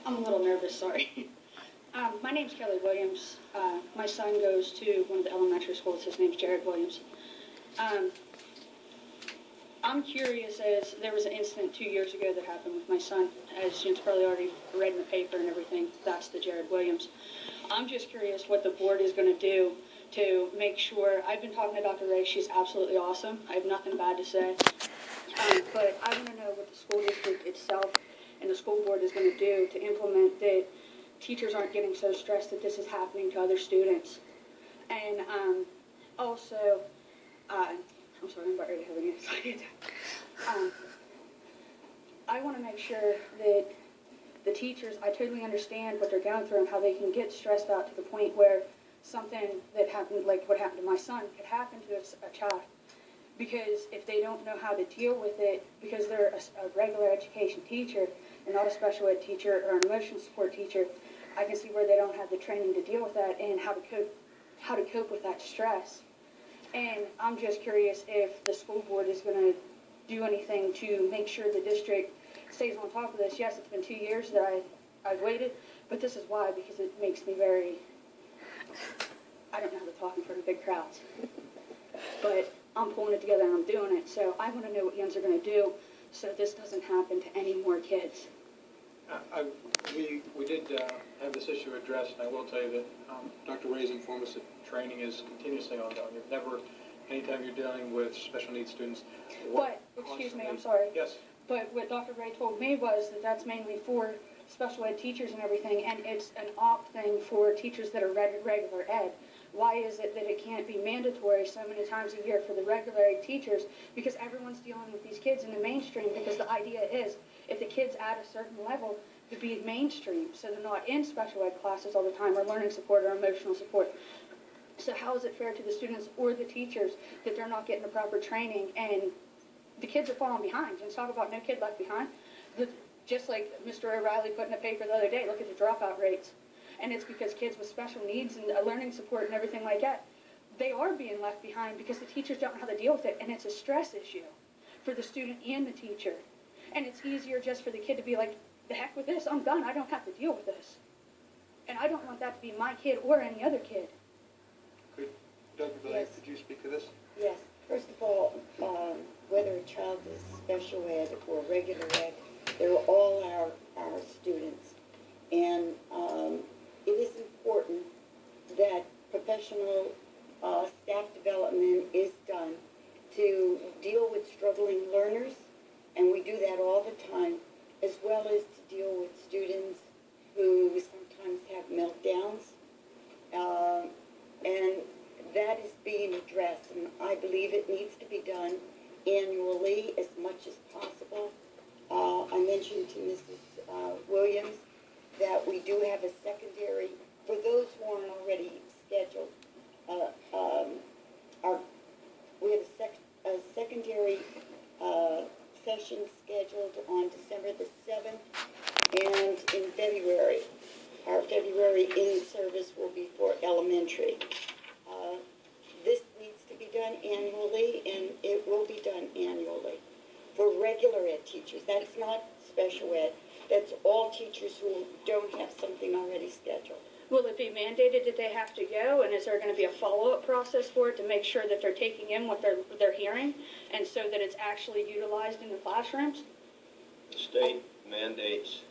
I'm a little nervous, sorry. My name's Kelly Williams. My son goes to one of the elementary schools. His name's Jared Williams. I'm curious, as there was an incident 2 years ago that happened with my son. As you've probably already read in the paper and everything, that's the Jared Williams. I'm just curious what the board is going to do to make sure. I've been talking to Dr. Ray. She's absolutely awesome. I have nothing bad to say. But I want to know what the school district itself and the school board is going to do to implement that teachers aren't getting so stressed that this is happening to other students. And also, I'm sorry, I'm about ready to have an excited. I want to make sure that the teachers, I totally understand what they're going through and how they can get stressed out to the point where something that happened, like what happened to my son, could happen to a child. Because if they don't know how to deal with it, because they're a regular education teacher and not a special ed teacher or an emotional support teacher, I can see where they don't have the training to deal with that and how to cope with that stress. And I'm just curious if the school board is going to do anything to make sure the district stays on top of this. Yes, it's been 2 years that I've waited, but this is why, because it makes me very, I don't know how to talk in front of big crowds. But I'm pulling it together and I'm doing it. So I want to know what Jens are going to do so this doesn't happen to any more kids. We did have this issue addressed, and I will tell you that Dr. Ray's informed us that training is continuously ongoing. You've never, anytime you're dealing with special needs students. But, excuse me, I'm sorry. Yes. But what Dr. Ray told me was that that's mainly for special ed teachers and everything, and it's an opt thing for teachers that are regular ed. Why is it that it can't be mandatory so many times a year for the regular ed teachers? Because everyone's dealing with these kids in the mainstream, because the idea is if the kids at a certain level to be mainstream, so they're not in special ed classes all the time or learning support or emotional support. So how is it fair to the students or the teachers that they're not getting the proper training and the kids are falling behind? And talk about no kid left behind. Just like Mr. O'Reilly put in the paper the other day, look at the dropout rates. And it's because kids with special needs and learning support and everything like that, they are being left behind because the teachers don't know how to deal with it. And it's a stress issue for the student and the teacher. And it's easier just for the kid to be like, the heck with this, I'm done, I don't have to deal with this. And I don't want that to be my kid or any other kid. Dr. Blake, could you speak to this? Yes. First of all, whether a child is special ed or regular ed, they're all our students. And it is important that professional staff development is done to deal with struggling learners, and we do that all the time, as well as to deal with students who sometimes have meltdowns. And that is being addressed, and I believe it needs to be done annually as much as possible. I mentioned to Mrs. Williams that we do have a secondary, for those who aren't already scheduled, we have a secondary session scheduled on December the 7th, and in February, our February in-service will be for elementary. This needs to be done annually, and it will be done annually. For regular ed teachers, that's not special ed, that's all teachers who don't have something already scheduled. Will it be mandated that they have to go, and is there going to be a follow-up process for it to make sure that they're taking in what they're hearing, and so that it's actually utilized in the classrooms? The state mandates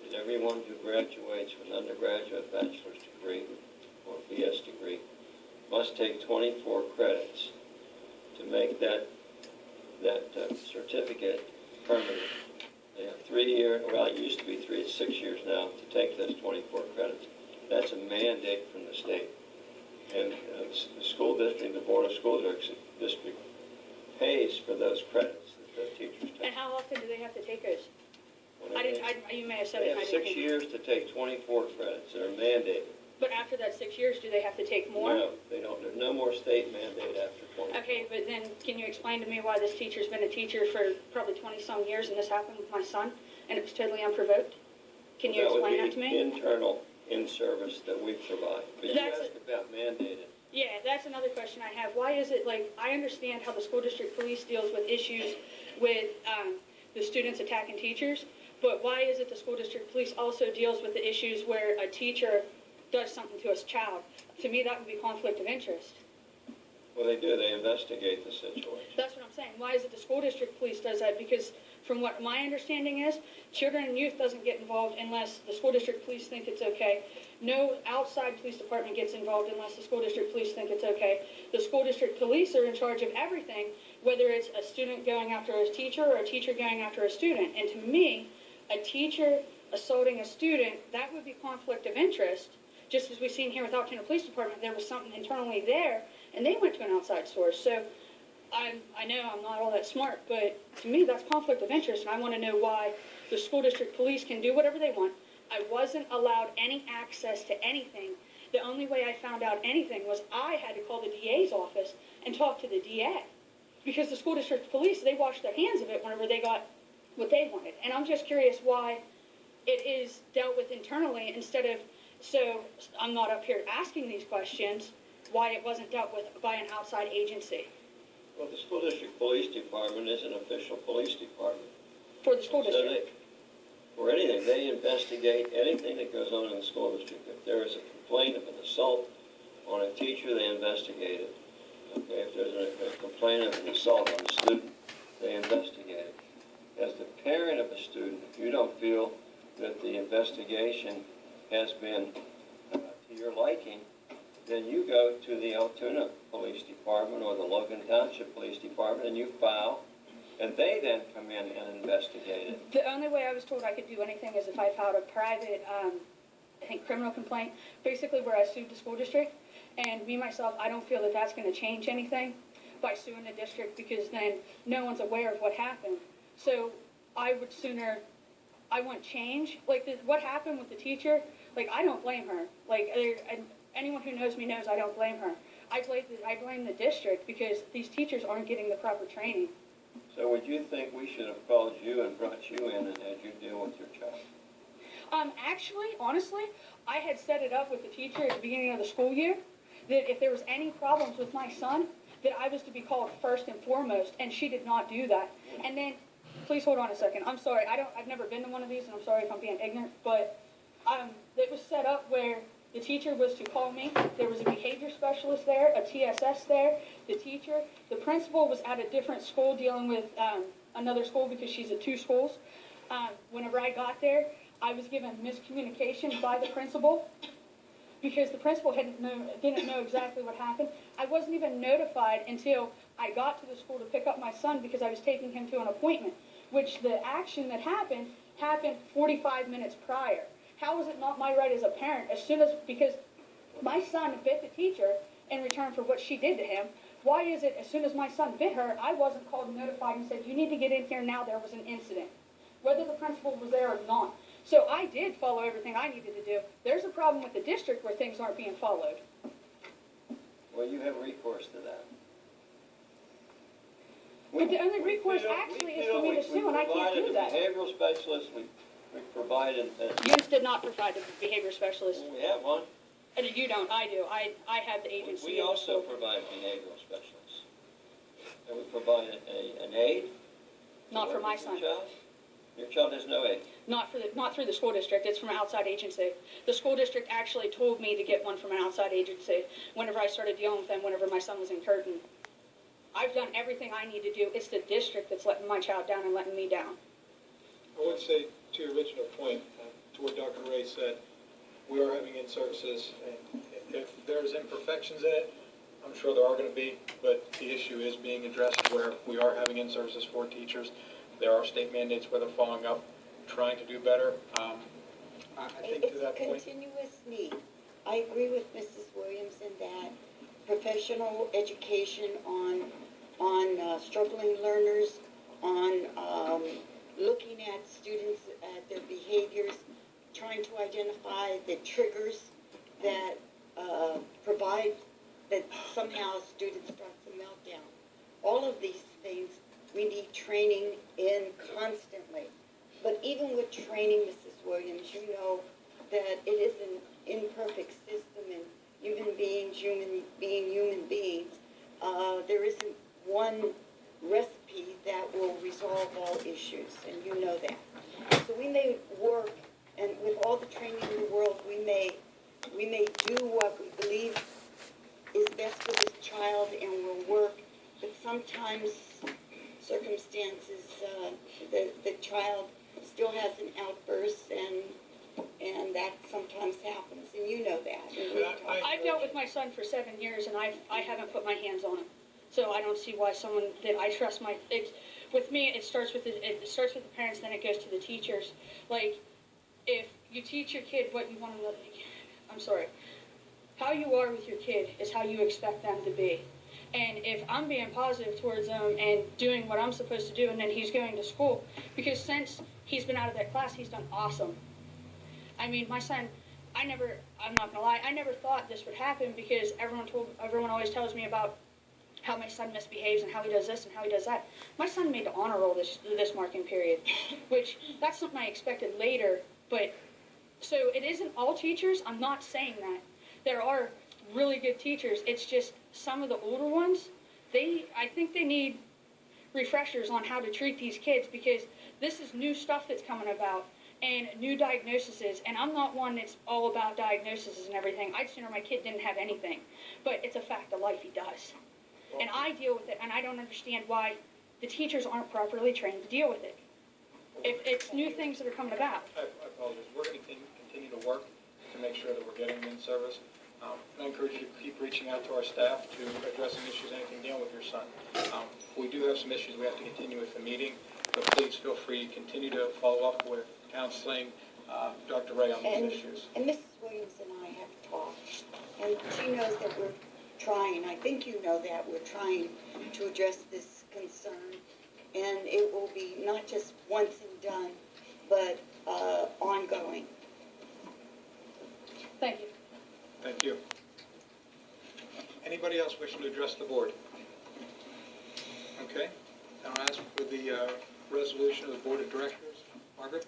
that everyone who graduates with an undergraduate bachelor's degree or BS degree must take 24 credits to make that certificate permanent. They have 3 years, well, it used to be 3 to 6 years now to take those 24 credits. That's a mandate from the state. And the school district, the Board of School District pays for those credits that the teachers take. And how often do they have to take those? You may have said they it. have 6 years to take 24 credits that are mandated. But after that 6 years, do they have to take more? No, they don't. There's no more state mandate after 20. Okay, but then can you explain to me why this teacher's been a teacher for probably 20-some years and this happened with my son and it was totally unprovoked? Can you explain that to me? That would be internal in-service that we provide. But you asked about mandated. Yeah, that's another question I have. Why is it, like, I understand how the school district police deals with issues with the students attacking teachers, But why is it the school district police also deals with the issues where a teacher does something to a child? To me, that would be conflict of interest. Well, they do, they investigate the situation. That's what I'm saying. Why is it the school district police does that? Because from what my understanding is, children and youth doesn't get involved unless the school district police think it's okay. No outside police department gets involved unless the school district police think it's okay. The school district police are in charge of everything, whether it's a student going after a teacher or a teacher going after a student. And to me, a teacher assaulting a student, that would be conflict of interest. Just as we've seen here with Altoona Police Department, there was something internally there, and they went to an outside source. So I know I'm not all that smart, but to me, that's conflict of interest, and I want to know why the school district police can do whatever they want. I wasn't allowed any access to anything. The only way I found out anything was I had to call the DA's office and talk to the DA. Because the school district police, they washed their hands of it whenever they got what they wanted. And I'm just curious why it is dealt with internally instead of, so I'm not up here asking these questions, why it wasn't dealt with by an outside agency Well, the school district police department is an official police department. for the school So district. for anything, they investigate anything that goes on in the school district. If there is a complaint of an assault on a teacher, they investigate it. Okay, if there's a complaint of an assault on a student, they investigate it. As the parent of a student, if you don't feel that the investigation has been to your liking, then you go to the Altoona Police Department or the Logan Township Police Department and you file, and they then come in and investigate it. The only way I was told I could do anything is if I filed a private, I think, criminal complaint, basically where I sued the school district. And me, myself, I don't feel that that's going to change anything by suing the district because then no one's aware of what happened. So I would sooner, I want change. Like what happened with the teacher, like I don't blame her. Like anyone who knows me knows I don't blame her. I blame the district because these teachers aren't getting the proper training. So would you think we should have called you and brought you in and had you deal with your child? Actually, honestly, I had set it up with the teacher at the beginning of the school year that if there was any problems with my son, that I was to be called first and foremost, and she did not do that. And then, please hold on a second. I'm sorry. I've never been to one of these, and I'm sorry if I'm being ignorant, but it was set up where the teacher was to call me. There was a behavior specialist there, a TSS there, the teacher. The principal was at a different school dealing with another school because she's at two schools. Whenever I got there, I was given miscommunication by the principal because the principal didn't know exactly what happened. I wasn't even notified until I got to the school to pick up my son because I was taking him to an appointment, which the action that happened 45 minutes prior. How is it not my right as a parent because my son bit the teacher in return for what she did to him? Why is it as soon as my son bit her, I wasn't called and notified and said, you need to get in here now, there was an incident, whether the principal was there or not. So I did follow everything I needed to do. There's a problem with the district where things aren't being followed. Well, you have recourse to that. But the only recourse actually is for me to sue, and I can't do that. We provided a behavioral specialist, we provided... You did not provide a behavior specialist. We have one. And you don't, I do. I have the agency. We also provide behavioral specialists. And we provide an aide. Not for my son. Your child has no aide. Not through the school district. It's from an outside agency. The school district actually told me to get one from an outside agency whenever I started dealing with them, whenever my son was in Curtin. I've done everything I need to do. It's the district that's letting my child down and letting me down. I would say, to your original point, to what Dr. Ray said, we are having in-services, and if there's imperfections in it, I'm sure there are going to be, but the issue is being addressed where we are having in-services for teachers. There are state mandates where they're following up, trying to do better. I think to that point... It's a continuous need. I agree with Mrs. Williamson that professional education on struggling learners, on looking at students, at their behaviors, trying to identify the triggers that provide that somehow a student starts a meltdown. All of these things we need training in constantly. But even with training, Mrs. Williams, you know that it is an imperfect system, and human beings. There isn't one recipe that will resolve all issues, and you know that. So we child still has an outburst, and that sometimes happens, and you know that. And we've talked I've dealt with my son for 7 years, and I haven't put my hands on him. So I don't see why someone that I trust with me, it starts with the parents, then it goes to the teachers. Like, if you teach your kid what you want them to, I'm sorry, how you are with your kid is how you expect them to be. And if I'm being positive towards them and doing what I'm supposed to do, and then he's going to school, because since he's been out of that class, he's done awesome. I mean, my son, I'm not gonna lie, I never thought this would happen, because everyone always tells me about how my son misbehaves and how he does this and how he does that. My son made the honor roll this marking period, which that's something I expected later. But so it isn't all teachers. I'm not saying that. There are really good teachers. It's just some of the older ones, I think they need refreshers on how to treat these kids, because this is new stuff that's coming about and new diagnoses. And I'm not one that's all about diagnoses and everything. I'd sooner my kid didn't have anything. But it's a fact of life, he does. And I deal with it, and I don't understand why the teachers aren't properly trained to deal with it. If it's new things that are coming about. I apologize. We're going to continue to work to make sure that we're getting them in service. And I encourage you to keep reaching out to our staff to address any issues, anything dealing with your son. We do have some issues we have to continue with the meeting, but please feel free to continue to follow up with counseling, Dr. Ray on these issues. And Mrs. Williams and I have talked, and she knows that we're trying, I think you know that, we're trying to address this concern, and it will be not just once and done, but ongoing. Thank you. Thank you. Anybody else wishing to address the board? Okay. I'll ask for the resolution of the Board of Directors. Margaret?